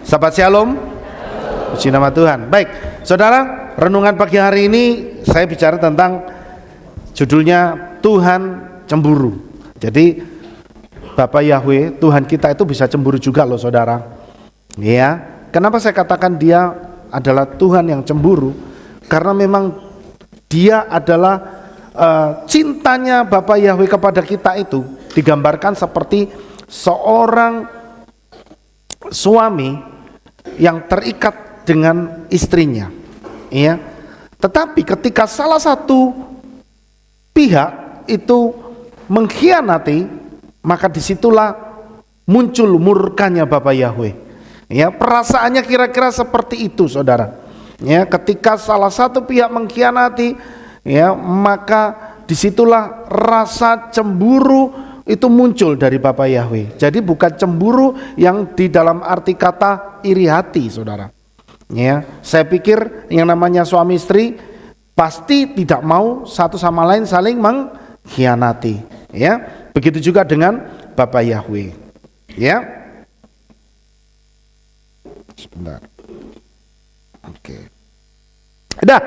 Sahabat Shalom, puji nama Tuhan. Baik, saudara, renungan pagi hari ini saya bicara tentang judulnya Tuhan cemburu. Jadi Bapak Yahweh, Tuhan kita itu bisa cemburu juga loh saudara. Ya, kenapa saya katakan dia adalah Tuhan yang cemburu? Karena memang dia adalah cintanya Bapak Yahweh kepada kita itu digambarkan seperti seorang suami yang terikat dengan istrinya, ya. Tetapi ketika salah satu pihak itu mengkhianati, maka disitulah muncul murkanya Bapak Yahweh. Ya, perasaannya kira-kira seperti itu, saudara. Ya, ketika salah satu pihak mengkhianati, ya, maka disitulah rasa cemburu itu muncul dari Bapak Yahweh. Jadi bukan cemburu yang di dalam arti kata iri hati, saudara. Ya, saya pikir yang namanya suami istri pasti tidak mau satu sama lain saling mengkhianati. Ya, begitu juga dengan Bapak Yahweh. Ya, sebentar. Oke. Dah,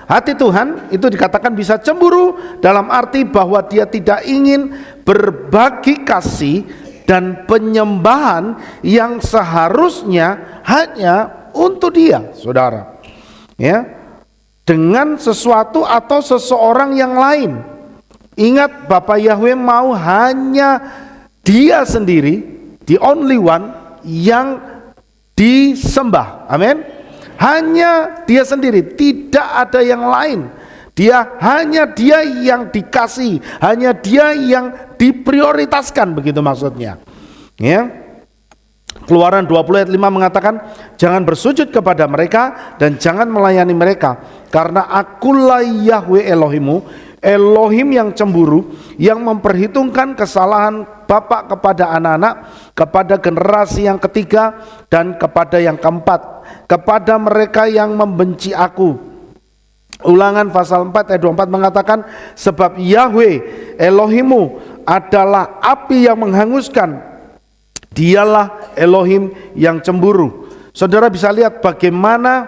hati Tuhan itu dikatakan bisa cemburu dalam arti bahwa dia tidak ingin berbagi kasih dan penyembahan yang seharusnya hanya untuk dia, saudara. Ya, dengan sesuatu atau seseorang yang lain. Ingat, Bapak Yahweh mau hanya dia sendiri, the only one yang disembah. Amin. Hanya dia sendiri, tidak ada yang lain. Hanya dia yang dikasih, hanya dia yang diprioritaskan, begitu maksudnya. Ya. Keluaran 20 ayat 5 mengatakan, jangan bersujud kepada mereka dan jangan melayani mereka, karena akulah Yahweh Elohimu, Elohim yang cemburu, yang memperhitungkan kesalahan bapak kepada anak-anak, kepada generasi yang ketiga dan kepada yang keempat, kepada mereka yang membenci aku. Ulangan pasal 4 ayat 24 mengatakan, sebab Yahweh Elohimu adalah api yang menghanguskan, dialah Elohim yang cemburu. Saudara bisa lihat bagaimana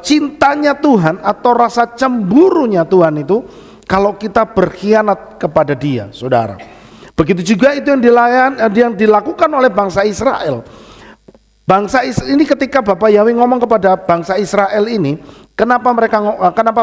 cintanya Tuhan atau rasa cemburunya Tuhan itu kalau kita berkhianat kepada dia, saudara. Begitu juga itu yang dilakukan oleh bangsa Israel. Bangsa Israel ini, ketika Bapak Yahweh ngomong kepada bangsa Israel ini, kenapa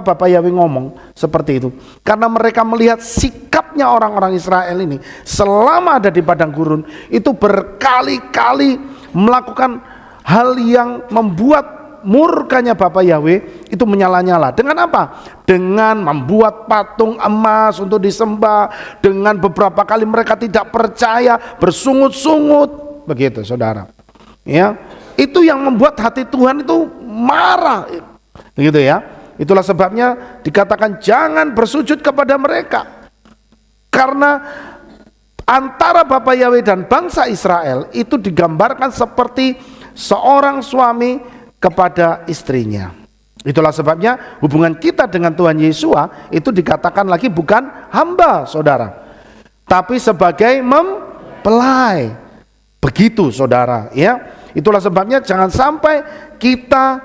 Bapak Yahweh ngomong seperti itu? Karena mereka melihat sikapnya orang-orang Israel ini selama ada di padang gurun itu berkali-kali melakukan hal yang membuat murkanya Bapak Yahweh itu menyala-nyala. Dengan apa? Dengan membuat patung emas untuk disembah. Dengan beberapa kali mereka tidak percaya, bersungut-sungut, begitu saudara. Ya, itu yang membuat hati Tuhan itu marah, begitu ya. Itulah sebabnya dikatakan jangan bersujud kepada mereka, karena antara Bapak Yahweh dan bangsa Israel itu digambarkan seperti seorang suami kepada istrinya. Itulah sebabnya hubungan kita dengan Tuhan Yesus itu dikatakan lagi bukan hamba, saudara, tapi sebagai mempelai. Begitu saudara, ya. Itulah sebabnya jangan sampai kita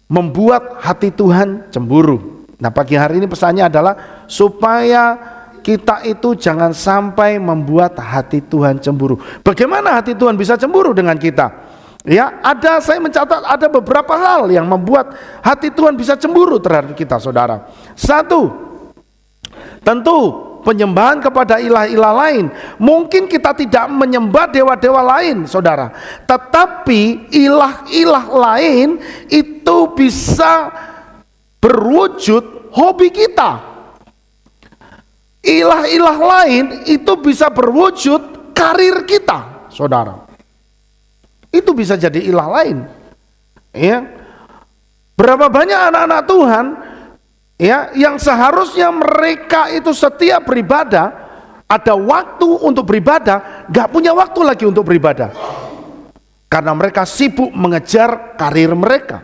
membuat hati Tuhan cemburu. Nah, pagi hari ini pesannya adalah supaya kita itu jangan sampai membuat hati Tuhan cemburu. Bagaimana hati Tuhan bisa cemburu dengan kita? Ya, saya mencatat ada beberapa hal yang membuat hati Tuhan bisa cemburu terhadap kita, saudara. Satu, tentu penyembahan kepada ilah-ilah lain. Mungkin kita tidak menyembah dewa-dewa lain, saudara, tetapi ilah-ilah lain itu bisa berwujud hobi kita. Ilah-ilah lain itu bisa berwujud karir kita, saudara. Itu bisa jadi ilah lain. Ya. Berapa banyak anak-anak Tuhan, ya, yang seharusnya mereka itu setiap beribadah, ada waktu untuk beribadah, gak punya waktu lagi untuk beribadah karena mereka sibuk mengejar karir mereka.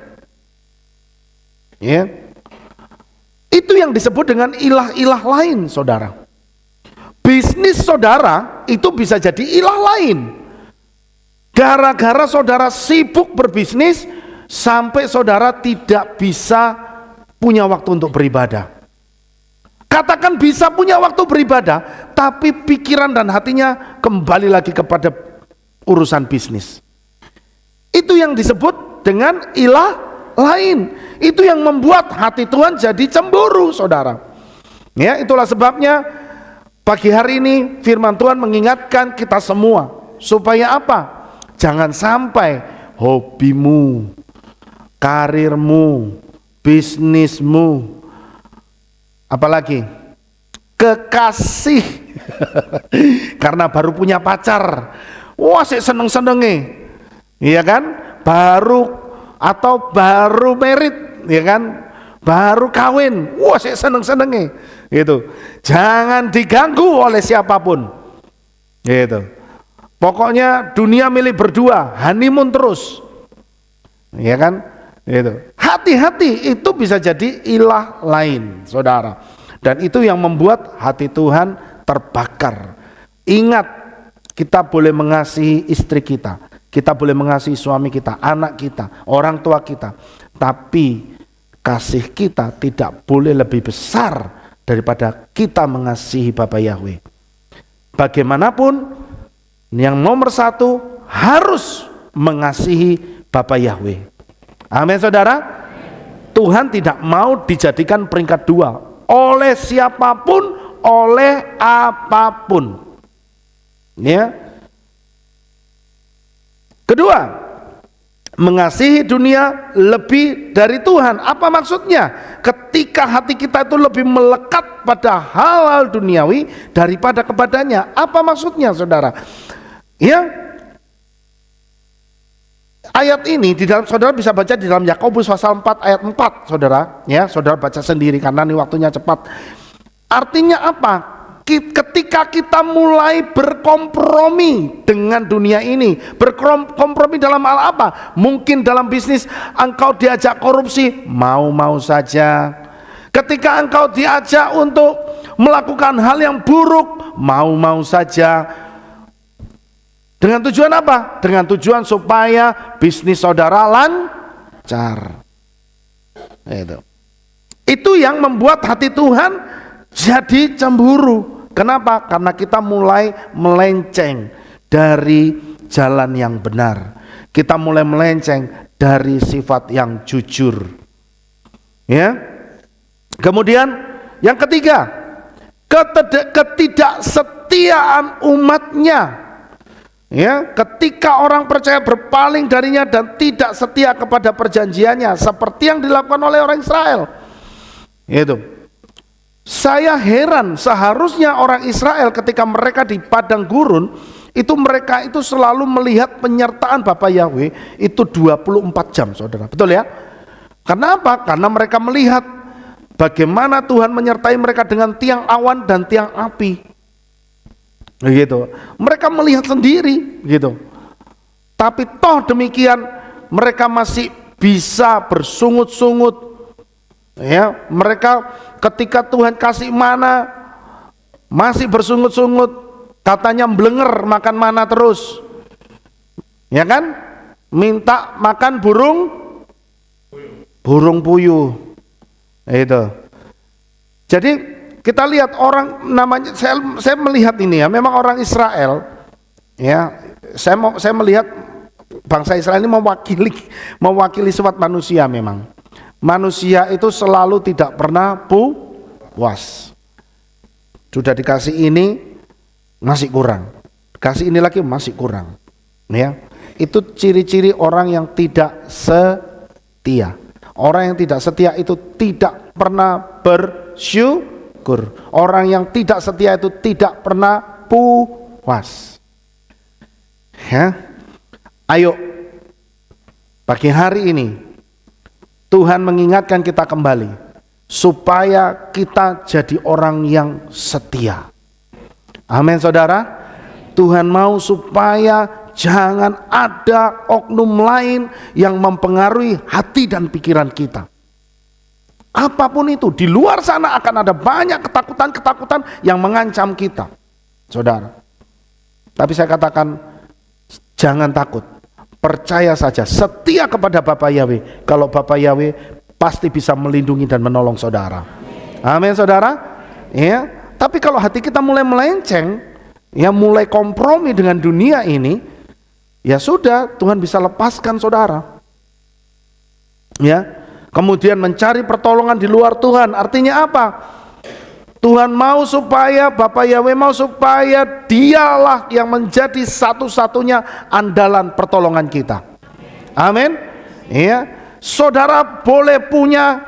Ya. Itu yang disebut dengan ilah-ilah lain, saudara. bisnis saudara itu bisa jadi ilah lain. Gara-gara saudara sibuk berbisnis sampai saudara tidak bisa punya waktu untuk beribadah. Katakan bisa punya waktu beribadah, tapi pikiran dan hatinya kembali lagi kepada urusan bisnis. Itu yang disebut dengan ilah lain. Itu yang membuat hati Tuhan jadi cemburu, saudara. Ya, itulah sebabnya pagi hari ini firman Tuhan mengingatkan kita semua supaya apa? Jangan sampai hobimu, karirmu, bisnismu, apalagi kekasih karena baru punya pacar, wah sih seneng-senenge, iya kan? Baru merit, ya kan? Baru kawin, wah sih seneng-senenge, gitu. Jangan diganggu oleh siapapun, gitu. Pokoknya dunia milik berdua, honeymoon terus, ya kan? Gitu. Hati-hati, itu bisa jadi ilah lain, saudara. Dan itu yang membuat hati Tuhan terbakar. Ingat, kita boleh mengasihi istri kita, kita boleh mengasihi suami kita, anak kita, orang tua kita, tapi kasih kita tidak boleh lebih besar daripada kita mengasihi Bapa Yahweh. Bagaimanapun, yang nomor satu harus mengasihi Bapa Yahweh. Amin, saudara. Tuhan tidak mau dijadikan peringkat dua oleh siapapun, oleh apapun. Ya. Kedua, mengasihi dunia lebih dari Tuhan. Apa maksudnya? Ketika hati kita itu lebih melekat pada hal-hal duniawi daripada kepadanya. Apa maksudnya, saudara? Ya, ayat ini di dalam, saudara bisa baca di dalam Yakobus pasal 4 ayat 4, saudara. Ya, saudara baca sendiri karena ini waktunya cepat. Artinya apa? Ketika kita mulai berkompromi dengan dunia ini, berkompromi dalam hal apa? Mungkin dalam bisnis engkau diajak korupsi, mau-mau saja. Ketika engkau diajak untuk melakukan hal yang buruk, mau-mau saja. Dengan tujuan apa? Dengan tujuan supaya bisnis saudara lancar. Itu yang membuat hati Tuhan jadi cemburu. Kenapa? Karena kita mulai melenceng dari jalan yang benar. Kita mulai melenceng dari sifat yang jujur. Ya. Kemudian yang ketiga, ketidaksetiaan umatnya. Ya, ketika orang percaya berpaling darinya dan tidak setia kepada perjanjiannya, seperti yang dilakukan oleh orang Israel. Itu. Saya heran, seharusnya orang Israel ketika mereka di padang gurun, itu mereka itu selalu melihat penyertaan Bapa Yahweh itu 24 jam, saudara. Betul ya? Karena apa? Karena mereka melihat bagaimana Tuhan menyertai mereka dengan tiang awan dan tiang api. Gitu. Mereka melihat sendiri, gitu. Tapi toh demikian mereka masih bisa bersungut-sungut. Ya, mereka ketika Tuhan kasih mana masih bersungut-sungut, katanya blenger makan mana terus. Ya kan? Minta makan burung puyuh. Itu. Jadi kita lihat orang namanya, saya melihat ini ya, memang orang Israel ya, saya melihat bangsa Israel ini mewakili sifat manusia. Memang manusia itu selalu tidak pernah puas. Sudah dikasih ini masih kurang, kasih ini lagi masih kurang, ya. Itu ciri-ciri orang yang tidak setia. Orang yang tidak setia itu tidak pernah bersyukur. Orang yang tidak setia itu tidak pernah puas. Ya. Ayo, pagi hari ini Tuhan mengingatkan kita kembali supaya kita jadi orang yang setia. Amin, saudara. Tuhan mau supaya jangan ada oknum lain yang mempengaruhi hati dan pikiran kita. Apapun itu, di luar sana akan ada banyak ketakutan-ketakutan yang mengancam kita. saudara. Tapi saya katakan, jangan takut, percaya saja, setia kepada Bapa Yahweh. Kalau Bapa Yahweh pasti bisa melindungi dan menolong saudara. Amin, saudara. Ya. Tapi kalau hati kita mulai melenceng, ya mulai kompromi dengan dunia ini, ya sudah, Tuhan bisa lepaskan saudara. Ya. Kemudian mencari pertolongan di luar Tuhan. Artinya apa? Tuhan mau supaya, Bapa Yahweh mau supaya dialah yang menjadi satu-satunya andalan pertolongan kita. Amin. Ya, saudara boleh punya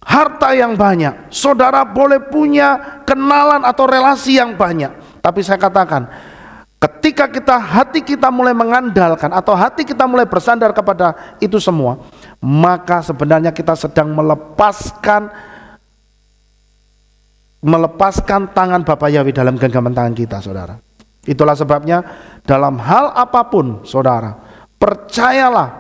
harta yang banyak, saudara boleh punya kenalan atau relasi yang banyak, tapi saya katakan, ketika hati kita mulai mengandalkan atau hati kita mulai bersandar kepada itu semua, maka sebenarnya kita sedang melepaskan tangan Bapa Yahweh dalam genggaman tangan kita, saudara. Itulah sebabnya dalam hal apapun, saudara, percayalah,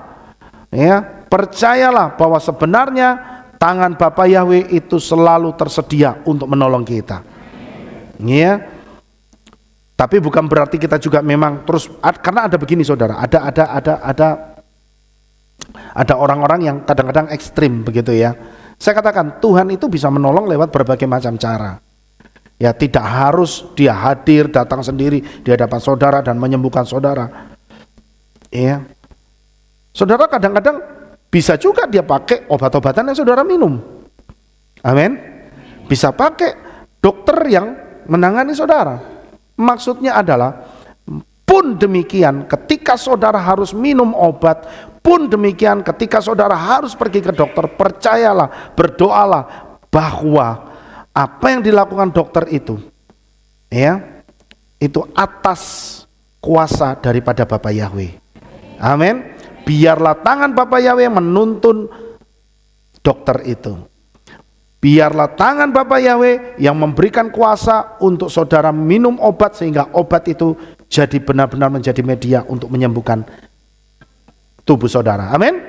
ya, percayalah bahwa sebenarnya tangan Bapa Yahweh itu selalu tersedia untuk menolong kita. Ya. Tapi bukan berarti kita juga memang terus, karena ada begini, saudara, ada orang-orang yang kadang-kadang ekstrim begitu ya. Saya katakan Tuhan itu bisa menolong lewat berbagai macam cara. Ya, tidak harus dia hadir, datang sendiri di hadapan saudara dan menyembuhkan saudara. Ya. Saudara kadang-kadang bisa juga dia pakai obat-obatan yang saudara minum. Amin. Bisa pakai dokter yang menangani saudara. Maksudnya adalah, pun demikian ketika saudara harus minum obat, pun demikian ketika saudara harus pergi ke dokter, percayalah, berdoalah bahwa apa yang dilakukan dokter itu, ya, itu atas kuasa daripada Bapa Yahweh. Amin. Biarlah tangan Bapa Yahweh menuntun dokter itu. Biarlah tangan Bapa Yahweh yang memberikan kuasa untuk saudara minum obat, sehingga obat itu jadi benar-benar menjadi media untuk menyembuhkan tubuh saudara. Amin.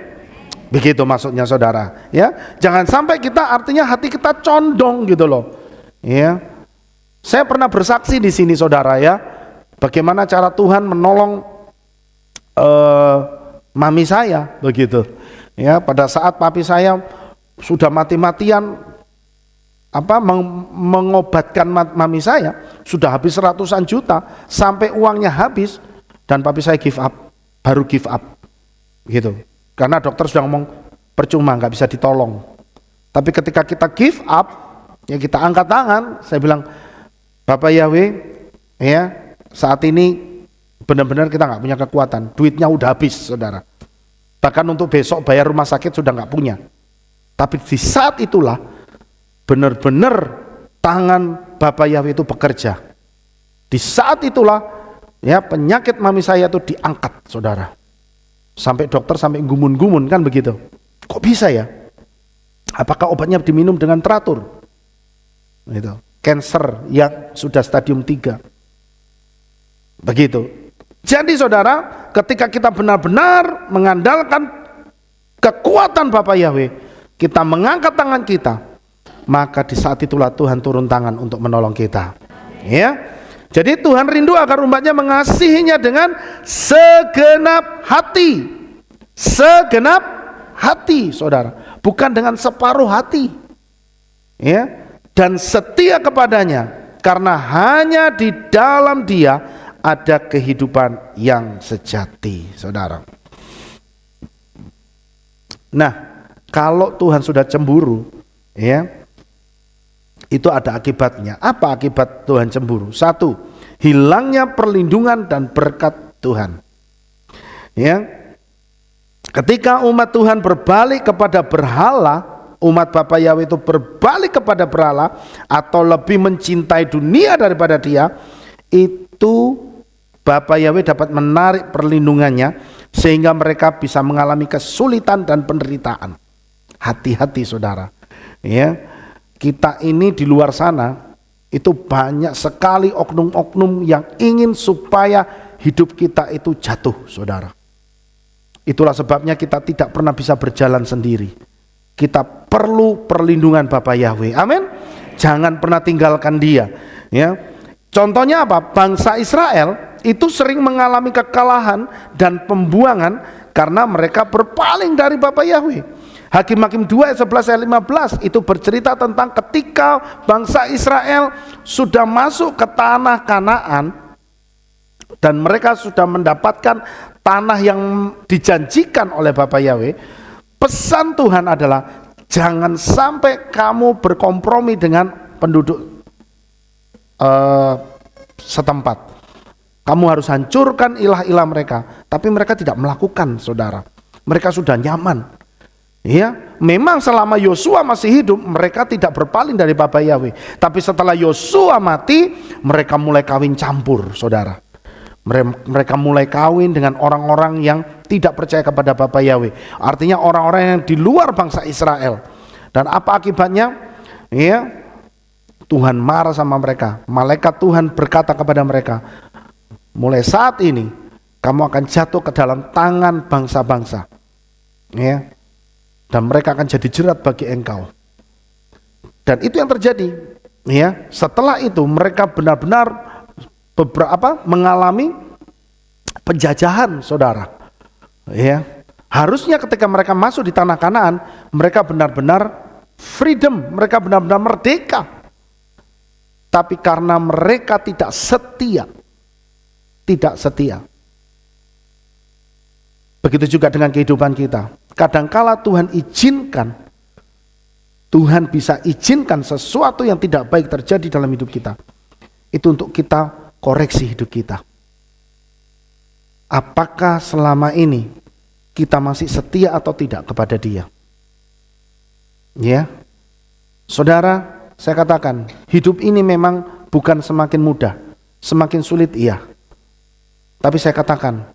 Begitu maksudnya, saudara. Ya, jangan sampai kita, artinya hati kita condong gitu loh. Ya, saya pernah bersaksi di sini, saudara, ya, bagaimana cara Tuhan menolong mami saya begitu. Ya, pada saat papi saya sudah mati-matian mengobatkan mami saya, sudah habis ratusan juta, sampai uangnya habis, dan papi saya baru give up gitu, karena dokter sudah ngomong percuma, nggak bisa ditolong. Tapi ketika kita give up, ya kita angkat tangan, saya bilang, Bapak Yahweh, ya, saat ini benar-benar kita nggak punya kekuatan, duitnya udah habis, saudara, bahkan untuk besok bayar rumah sakit sudah nggak punya. Tapi di saat itulah benar-benar tangan Bapak Yahweh itu bekerja. Di saat itulah, ya, penyakit mami saya itu diangkat, saudara. Sampai dokter sampai gumun-gumun kan begitu. Kok bisa ya? Apakah obatnya diminum dengan teratur? Gitu. Cancer yang sudah stadium 3. Begitu. Jadi saudara, ketika kita benar-benar mengandalkan kekuatan Bapa Yahweh, kita mengangkat tangan kita, maka di saat itulah Tuhan turun tangan untuk menolong kita. Ya. Jadi Tuhan rindu agar umatnya mengasihinya dengan segenap hati. Segenap hati, saudara, bukan dengan separuh hati. Ya, dan setia kepadanya, karena hanya di dalam Dia ada kehidupan yang sejati, saudara. Nah, kalau Tuhan sudah cemburu, ya, itu ada akibatnya. Apa akibat Tuhan cemburu? 1, hilangnya perlindungan dan berkat Tuhan. Ya, ketika umat Tuhan berbalik kepada berhala, umat Bapa Yahweh itu berbalik kepada berhala atau lebih mencintai dunia daripada Dia, itu Bapa Yahweh dapat menarik perlindungannya sehingga mereka bisa mengalami kesulitan dan penderitaan. Hati-hati, saudara. Ya. Kita ini di luar sana itu banyak sekali oknum-oknum yang ingin supaya hidup kita itu jatuh, saudara. Itulah sebabnya kita tidak pernah bisa berjalan sendiri. Kita perlu perlindungan Bapa Yahweh. Amin. Jangan pernah tinggalkan Dia. Ya. Contohnya apa? Bangsa Israel itu sering mengalami kekalahan dan pembuangan karena mereka berpaling dari Bapa Yahweh. Hakim-Hakim 2 ayat 11 ayat 15 itu bercerita tentang ketika bangsa Israel sudah masuk ke tanah Kanaan dan mereka sudah mendapatkan tanah yang dijanjikan oleh Bapa Yahweh. Pesan Tuhan adalah jangan sampai kamu berkompromi dengan penduduk setempat. Kamu harus hancurkan ilah-ilah mereka. Tapi mereka tidak melakukan, saudara. Mereka sudah nyaman. Ya, memang selama Yosua masih hidup mereka tidak berpaling dari Bapa Yahweh. Tapi setelah Yosua mati, mereka mulai kawin campur, saudara. Mereka mulai kawin dengan orang-orang yang tidak percaya kepada Bapa Yahweh. Artinya orang-orang yang di luar bangsa Israel. Dan apa akibatnya? Ya, Tuhan marah sama mereka. Malaikat Tuhan berkata kepada mereka, mulai saat ini kamu akan jatuh ke dalam tangan bangsa-bangsa. Ya. Dan mereka akan jadi jerat bagi engkau. Dan itu yang terjadi. Ya, setelah itu mereka benar-benar mengalami penjajahan, saudara. Ya, harusnya ketika mereka masuk di tanah Kanaan, mereka benar-benar freedom, mereka benar-benar merdeka. Tapi karena mereka tidak setia. Begitu juga dengan kehidupan kita. Kadangkala Tuhan bisa izinkan sesuatu yang tidak baik terjadi dalam hidup kita. Itu untuk kita koreksi hidup kita. Apakah selama ini kita masih setia atau tidak kepada Dia? Ya, saudara, saya katakan hidup ini memang bukan semakin mudah, semakin sulit iya. Tapi saya katakan,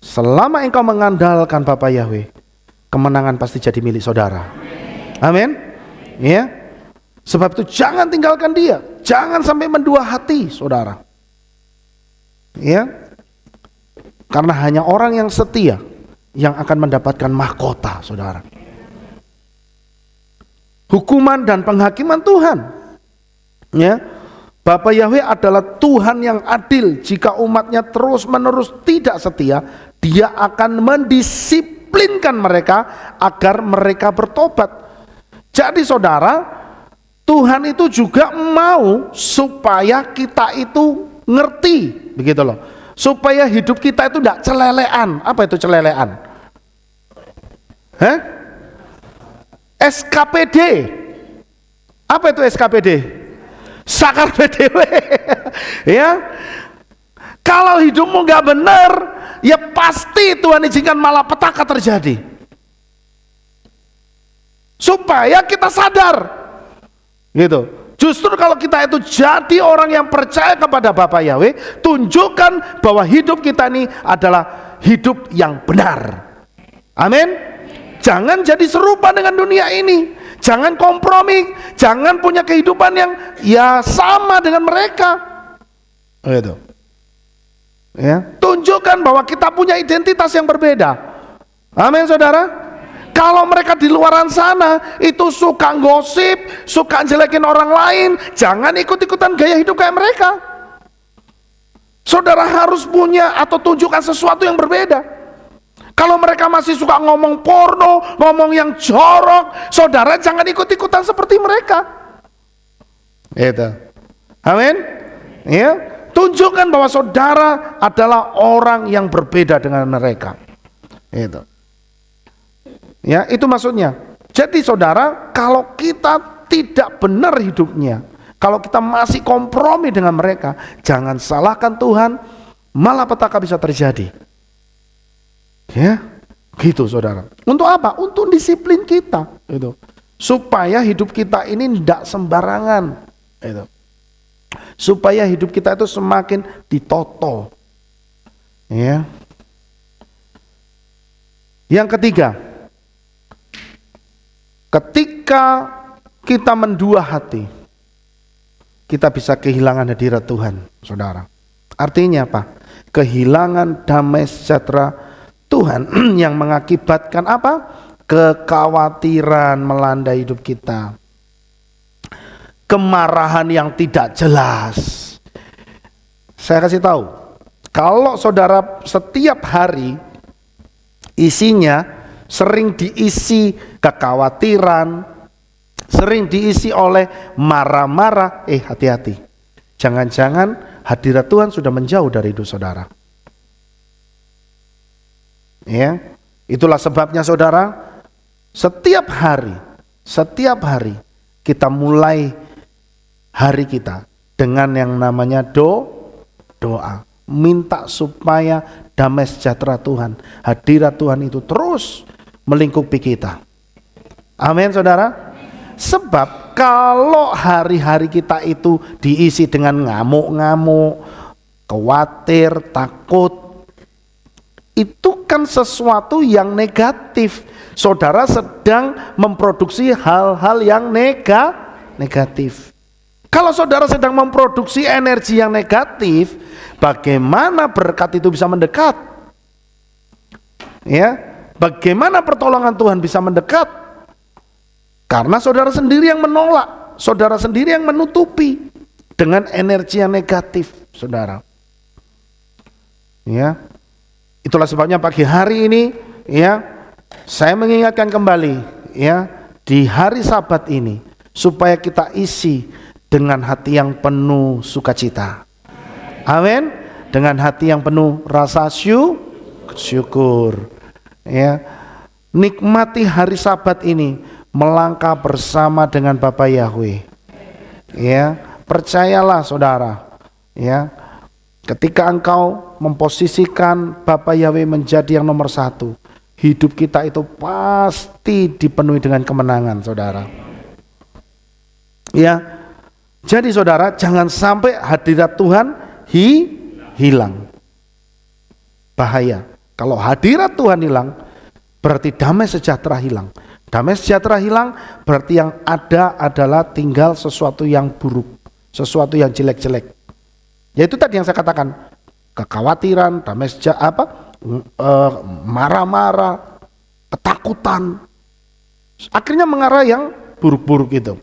selama engkau mengandalkan Bapa Yahweh, kemenangan pasti jadi milik saudara. Amin. Ya. Sebab itu jangan tinggalkan Dia, jangan sampai mendua hati, saudara. Ya. Karena hanya orang yang setia yang akan mendapatkan mahkota, saudara. Hukuman dan penghakiman Tuhan. Ya. Bapa Yahweh adalah Tuhan yang adil. Jika umatnya terus-menerus tidak setia, Dia akan mendisiplinkan mereka agar mereka bertobat. Jadi saudara, Tuhan itu juga mau supaya kita itu ngerti, begitu loh. Supaya hidup kita itu tidak celelean. Apa itu celelean? SKPD. Apa itu SKPD? Sakar PDW. Ya. Kalau hidupmu nggak benar, ya pasti Tuhan izinkan malapetaka terjadi. Supaya kita sadar. Gitu. Justru kalau kita itu jadi orang yang percaya kepada Bapa Yahweh, tunjukkan bahwa hidup kita ini adalah hidup yang benar. Amin. Jangan jadi serupa dengan dunia ini. Jangan kompromi, jangan punya kehidupan yang ya sama dengan mereka. Gitu. Ya, tunjukkan bahwa kita punya identitas yang berbeda. Amin, saudara. Kalau mereka di luaran sana itu suka gosip, suka jelekin orang lain, jangan ikut-ikutan gaya hidup kayak mereka. Saudara harus punya atau tunjukkan sesuatu yang berbeda. Kalau mereka masih suka ngomong porno, ngomong yang jorok, saudara jangan ikut-ikutan seperti mereka. Itu. Amin. Ya, tunjukkan bahwa saudara adalah orang yang berbeda dengan mereka. Itu. Ya, itu maksudnya. Jadi saudara, kalau kita tidak benar hidupnya, kalau kita masih kompromi dengan mereka, jangan salahkan Tuhan, malapetaka bisa terjadi. Ya, gitu saudara. Untuk apa? Untuk disiplin kita, gitu. Supaya hidup kita ini tidak sembarangan, gitu. Supaya hidup kita itu semakin ditoto. Ya. Yang ketiga, ketika kita mendua hati, kita bisa kehilangan hadirat Tuhan, saudara. Artinya apa? Kehilangan damai sejahtera Tuhan yang mengakibatkan apa? Kekhawatiran melanda hidup kita. Kemarahan yang tidak jelas. saya kasih tahu, kalau saudara setiap hari isinya sering diisi kekhawatiran, sering diisi oleh marah-marah, hati-hati. Jangan-jangan hadirat Tuhan sudah menjauh dari hidup saudara. Ya, itulah sebabnya saudara, setiap hari kita mulai hari kita dengan yang namanya doa. Minta supaya damai sejahtera Tuhan, hadirat Tuhan itu terus melingkupi kita. Amin saudara. Sebab kalau hari-hari kita itu diisi dengan ngamuk-ngamuk, khawatir, takut, itu kan sesuatu yang negatif. Saudara sedang memproduksi hal-hal yang negatif. Kalau saudara sedang memproduksi energi yang negatif, bagaimana berkat itu bisa mendekat? Ya, bagaimana pertolongan Tuhan bisa mendekat? Karena saudara sendiri yang menolak, saudara sendiri yang menutupi dengan energi yang negatif, saudara. Ya, itulah sebabnya pagi hari ini, ya, saya mengingatkan kembali, ya, di hari Sabat ini, supaya kita isi dengan hati yang penuh sukacita. Amin. Dengan hati yang penuh rasa syukur. Ya. Nikmati hari Sabat ini, melangkah bersama dengan Bapa Yahweh. Ya, percayalah saudara. Ya. Ketika engkau memposisikan Bapa Yahweh menjadi yang nomor satu, hidup kita itu pasti dipenuhi dengan kemenangan, saudara. Ya. Jadi saudara, jangan sampai hadirat Tuhan hilang. Bahaya. Kalau hadirat Tuhan hilang, berarti damai sejahtera hilang. Damai sejahtera hilang, berarti yang ada adalah tinggal sesuatu yang buruk, sesuatu yang jelek-jelek. Yaitu tadi yang saya katakan, kekhawatiran, damai sejahtera, marah-marah, ketakutan. Akhirnya mengarah yang buruk-buruk itu.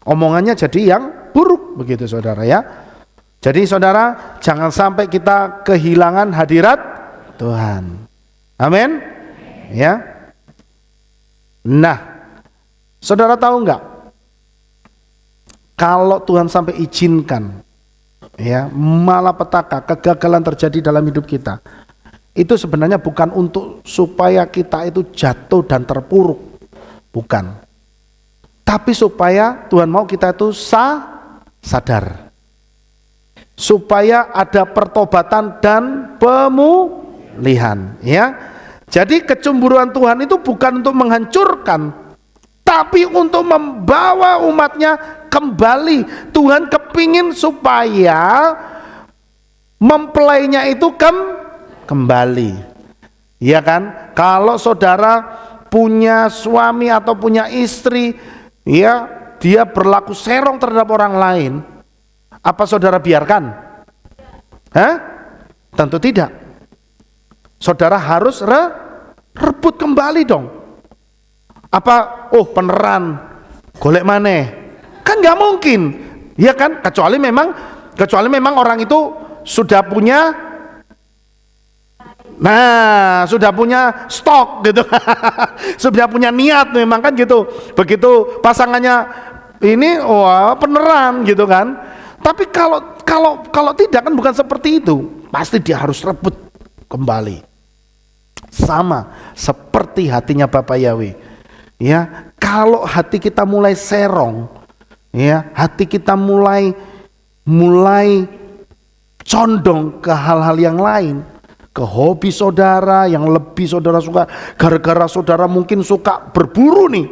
Omongannya jadi yang buruk, begitu saudara ya. Jadi saudara, jangan sampai kita kehilangan hadirat Tuhan. Amin. Ya. Nah, saudara tahu enggak, kalau Tuhan sampai izinkan, ya, malapetaka, kegagalan terjadi dalam hidup kita, itu sebenarnya bukan untuk supaya kita itu jatuh dan terpuruk, bukan. Tapi supaya Tuhan mau kita itu sadar, supaya ada pertobatan dan pemulihan, ya. Jadi kecemburuan Tuhan itu bukan untuk menghancurkan, tapi untuk membawa umatnya kembali. Tuhan kepingin supaya mempelainya itu kembali, ya kan? Kalau saudara punya suami atau punya istri, ya, dia berlaku serong terhadap orang lain, apa saudara biarkan? Tentu tidak. Saudara harus rebut kembali dong. Apa? Oh, peneran, golek maneh? Kan nggak mungkin, ya kan? Kecuali memang orang itu sudah punya, sudah punya stok gitu, sudah punya niat memang kan gitu. Begitu pasangannya ini, wah peneran gitu kan. Tapi kalau tidak kan bukan seperti itu. Pasti dia harus rebut kembali. Sama seperti hatinya Bapa Yahweh. Ya, kalau hati kita mulai serong, ya, hati kita mulai condong ke hal-hal yang lain, ke hobi saudara yang lebih saudara suka, gara-gara saudara mungkin suka berburu nih,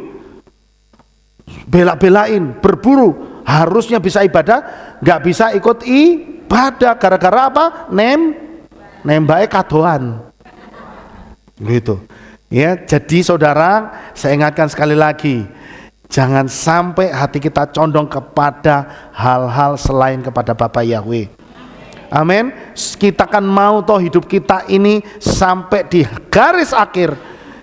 bela-belain berburu, harusnya bisa ibadah, nggak bisa ikut ibadah gara-gara apa? Nembake kadoan gitu ya. Jadi saudara, saya ingatkan sekali lagi, jangan sampai hati kita condong kepada hal-hal selain kepada Bapa Yahweh. Amin. Kita kan mau toh hidup kita ini sampai di garis akhir,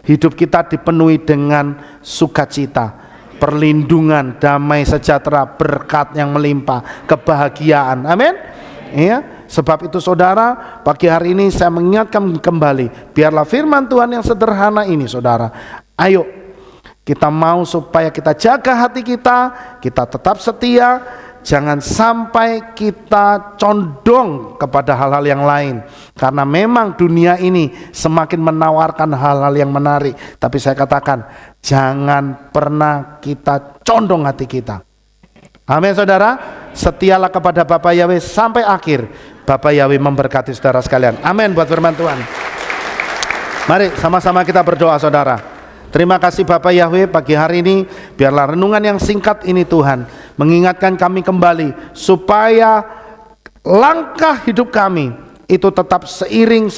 hidup kita dipenuhi dengan sukacita, perlindungan, damai sejahtera, berkat yang melimpah, kebahagiaan. Amin. Ya. Sebab itu saudara, pagi hari ini saya mengingatkan kembali, biarlah firman Tuhan yang sederhana ini saudara, ayo kita mau supaya kita jaga hati kita tetap setia, jangan sampai kita condong kepada hal-hal yang lain. Karena memang dunia ini semakin menawarkan hal-hal yang menarik, tapi saya katakan jangan pernah kita condong hati kita. Amin saudara, setialah kepada Bapa Yahweh sampai akhir. Bapa Yahweh memberkati saudara sekalian. Amin buat firman Tuhan. Mari sama-sama kita berdoa saudara. Terima kasih Bapa Yahweh, pagi hari ini biarlah renungan yang singkat ini Tuhan mengingatkan kami kembali supaya langkah hidup kami itu tetap seiring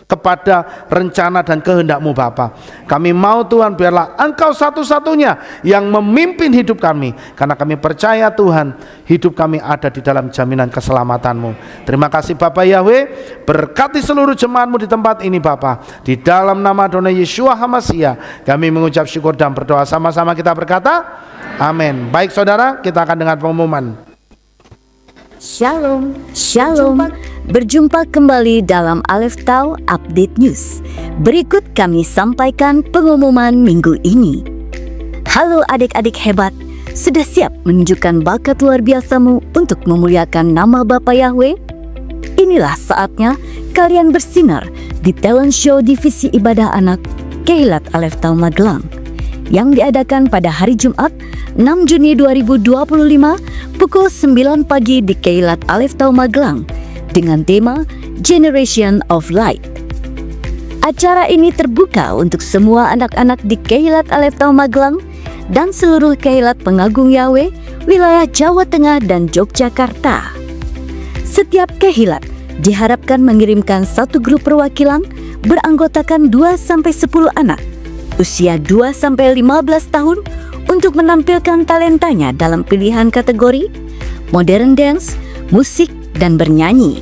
kepada rencana dan kehendak-Mu Bapa. Kami mau Tuhan biarlah Engkau satu-satunya yang memimpin hidup kami, karena kami percaya Tuhan hidup kami ada di dalam jaminan keselamatan-Mu. Terima kasih Bapa Yahweh, berkati seluruh jemaat-Mu di tempat ini Bapa. Di dalam nama Adonai Yeshua HaMashiach kami mengucap syukur dan berdoa, sama-sama kita berkata amin. Baik saudara, kita akan dengan pengumuman. Shalom, Shalom. Berjumpa kembali dalam Aleph Tau Update News. Berikut kami sampaikan pengumuman minggu ini. Halo adik-adik hebat, sudah siap menunjukkan bakat luar biasamu untuk memuliakan nama Bapa Yahweh? Inilah saatnya kalian bersinar di talent show divisi ibadah anak Keilat Aleph Tau Magelang yang diadakan pada hari Jumat 6 Juni 2025 pukul 9 pagi di Keilat Aleph Tau Magelang dengan tema Generation of Light. Acara ini terbuka untuk semua anak-anak di Keilat Aleph Tau Magelang dan seluruh Keilat Pengagung Yahweh wilayah Jawa Tengah dan Yogyakarta. Setiap Keilat diharapkan mengirimkan satu grup perwakilan beranggotakan 2-10 anak usia 2-15 tahun untuk menampilkan talentanya dalam pilihan kategori modern dance, musik, dan bernyanyi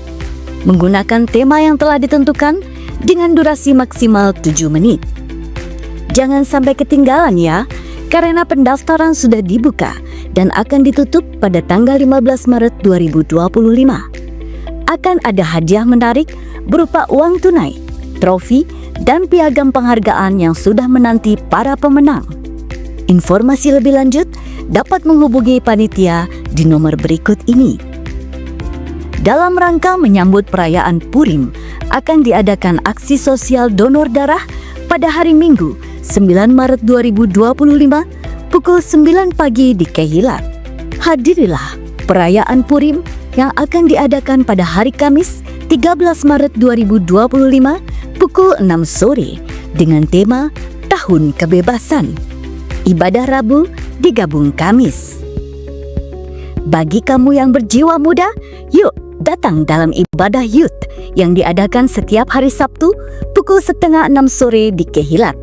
menggunakan tema yang telah ditentukan dengan durasi maksimal 7 menit. Jangan sampai ketinggalan ya, karena pendaftaran sudah dibuka dan akan ditutup pada tanggal 15 Maret 2025. Akan ada hadiah menarik berupa uang tunai, trofi, dan piagam penghargaan yang sudah menanti para pemenang. Informasi lebih lanjut dapat menghubungi panitia di nomor berikut ini. Dalam rangka menyambut perayaan Purim, akan diadakan aksi sosial donor darah pada hari Minggu 9 Maret 2025 pukul 9 pagi di Keilat. Hadirilah perayaan Purim yang akan diadakan pada hari Kamis 13 Maret 2025 pukul 6 sore dengan tema Tahun Kebebasan. Ibadah Rabu digabung Kamis. Bagi kamu yang berjiwa muda, yuk datang dalam ibadah youth yang diadakan setiap hari Sabtu pukul 5:30 sore di Keilat.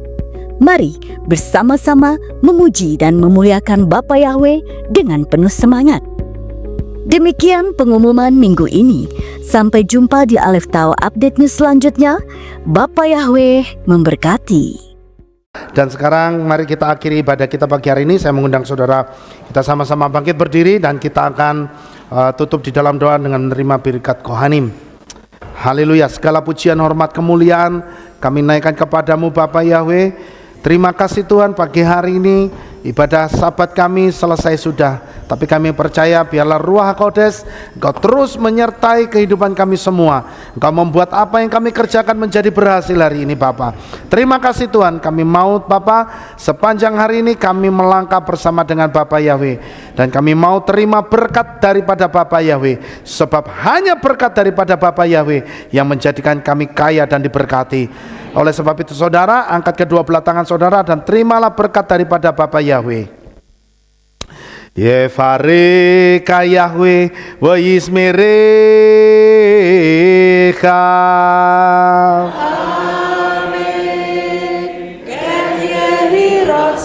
Mari bersama-sama memuji dan memuliakan Bapa Yahweh dengan penuh semangat. Demikian pengumuman minggu ini. Sampai jumpa di Aleph Tau Update News selanjutnya. Bapa Yahweh memberkati. Dan sekarang mari kita akhiri ibadah kita pagi hari ini. Saya mengundang saudara kita sama-sama bangkit berdiri dan kita akan tutup di dalam doa dengan menerima berkat Kohanim. Haleluya, segala pujian, hormat, kemuliaan kami naikkan kepadamu Bapa Yahweh. Terima kasih Tuhan, pagi hari ini ibadah Sabat kami selesai sudah, tapi kami percaya biarlah Ruach HaKodes Engkau terus menyertai kehidupan kami semua. Engkau membuat apa yang kami kerjakan menjadi berhasil hari ini Bapa. Terima kasih Tuhan, kami mau Bapa sepanjang hari ini kami melangkah bersama dengan Bapa Yahweh, dan kami mau terima berkat daripada Bapa Yahweh, sebab hanya berkat daripada Bapa Yahweh yang menjadikan kami kaya dan diberkati. Oleh sebab itu saudara, angkat kedua belah tangan saudara dan terimalah berkat daripada Bapa Yahweh. Yefareka Yahweh wa yismerecha. Amin.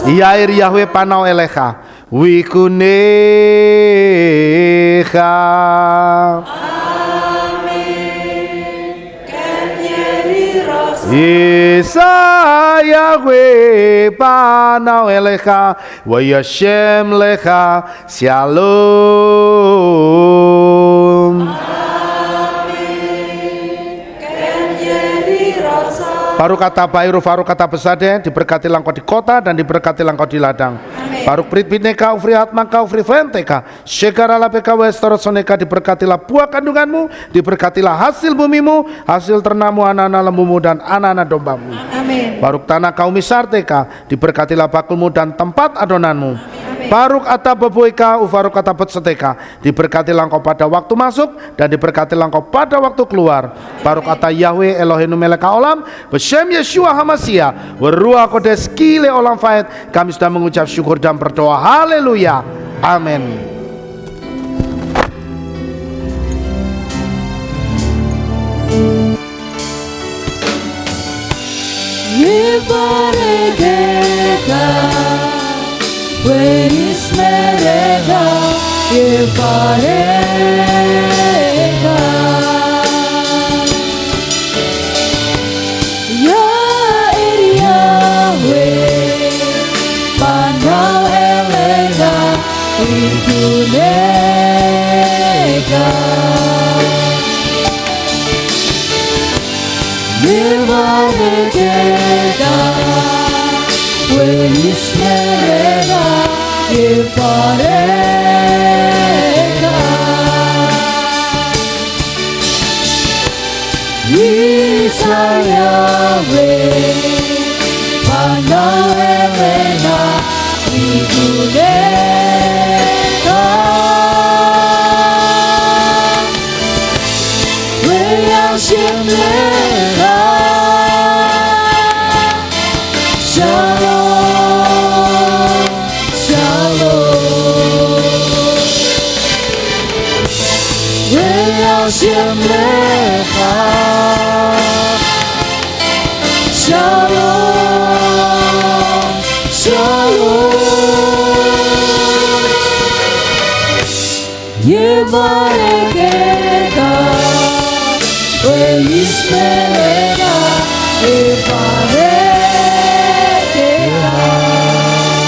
Yair Yahweh panau elecha wikunecha. Isa Yahweh panau elecha wa yashem lecha shalom. Amen. Baruk kata Bairu Faruk kata Besade, diberkatilah engkau di kota dan diberkatilah engkau di ladang. Baruk Prit Bineka Ufri Atmaka Ufri Frenteka Syekara Lapeka Westorosoneka, diberkatilah buah kandunganmu, diberkatilah hasil bumimu, hasil ternamu, anak-anak lembumu dan anak-anak dombamu. Amin. Baruk tanah kaum Misarteka, diberkatilah bakulmu dan tempat adonanmu. Baruk ata bebuika ufaruk kata petseteka, diberkatilah engkau pada waktu masuk dan diberkatilah engkau pada waktu keluar. Baruk ata Yahweh Elohenu meleka olam, besem Yeshua Hamasia, Ruach Kodes kile olam faed. Kami sudah mengucap syukur dan berdoa. Haleluya. Amin.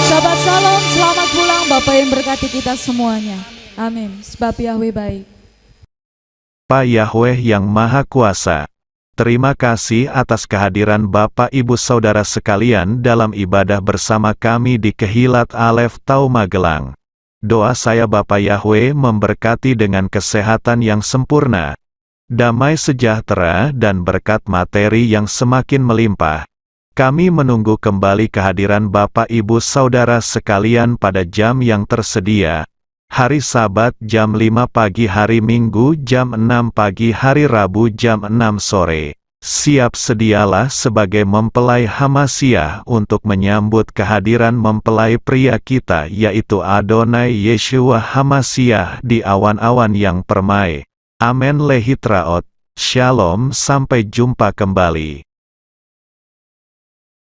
Shabbat Shalom, selamat pulang Bapak yang berkati kita semuanya. Amin. Sebab Yahweh baik. Pak Yahweh yang Maha Kuasa, terima kasih atas kehadiran Bapak Ibu Saudara sekalian dalam ibadah bersama kami di Kehilat Alef Tau Magelang. Doa saya Bapak Yahweh memberkati dengan kesehatan yang sempurna, damai sejahtera dan berkat materi yang semakin melimpah. Kami menunggu kembali kehadiran Bapak Ibu Saudara sekalian pada jam yang tersedia. Hari Sabat jam 5 pagi, hari Minggu jam 6 pagi, hari Rabu jam 6 sore. Siap sedialah sebagai mempelai Hamasiah untuk menyambut kehadiran mempelai pria kita, yaitu Adonai Yeshua Hamasiah di awan-awan yang permai. Amen lehitraot. Shalom, sampai jumpa kembali.